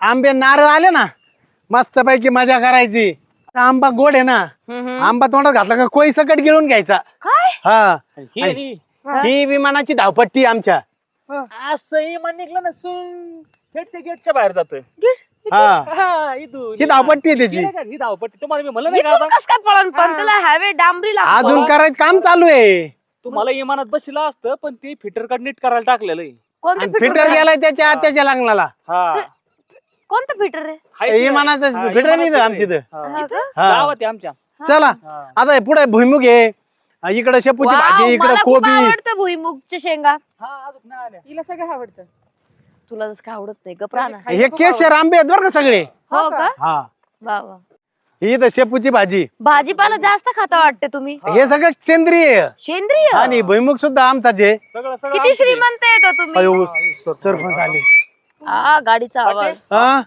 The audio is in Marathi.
आंबे नारळ आले ना मस्त पैकी मजा करायची. आंबा गोड आहे ना, आंबा तोंडात घातला का कोई सकट गिळून घ्यायचा. काय हा ही ही विमानाची धावपट्टी आमच्या. असंही मन निघलं ना सून थेट ते गेटच्या बाहेर जातोय. हा इथून ही धावपट्टी आहे त्याची. ही धावपट्टी तुम्हाला मी म्हणलं नाही का इथून आता? कस काय पळण पण त्याला हायवे डांबरी लागतो. अजून करायचं काम चालू आहे. तुम्हाला इमानात बसला असतं पण ते फिटर कडे नीट करायला टाकलेलं आहे. कोणतं फिटर गेलाय त्याच्या त्याच्या लग्नाला. हा कोणतं फिटर आहे? हाय ते- विमानाचं हा, फिटर नाही विमानाचं आमची नाही. इथं. हा. इथं? हा. गावात आहे आमच्या. चला हा. आता हे पुढे भुईमुग आहे, इकडे शेपूची वाव, भाजी, इकडे मला खूप कोबी. आवडतं भुईमुगच्या शेंगा. हा, अजून नाही आल्या. तिला सगळं आवडतं. तुला जसं काय आवडत नाही गप्रा ना. हे केशर आंबे आहेत बरं का सगळे. हो का? हा वा वा. ही इथं शेपूची भाजी. भाजीपाला जास्त खाता वाटते तुम्ही. हे सगळं सेंद्रिय आहे. सेंद्रिय आणि भुईमुग सुद्धा आमचाच आहे. सगळं सगळं किती आमचं आहे. श्रीमंत येतो तुम्ही. अयो, सरपंच आले. हा गाडीचा आवाज. हा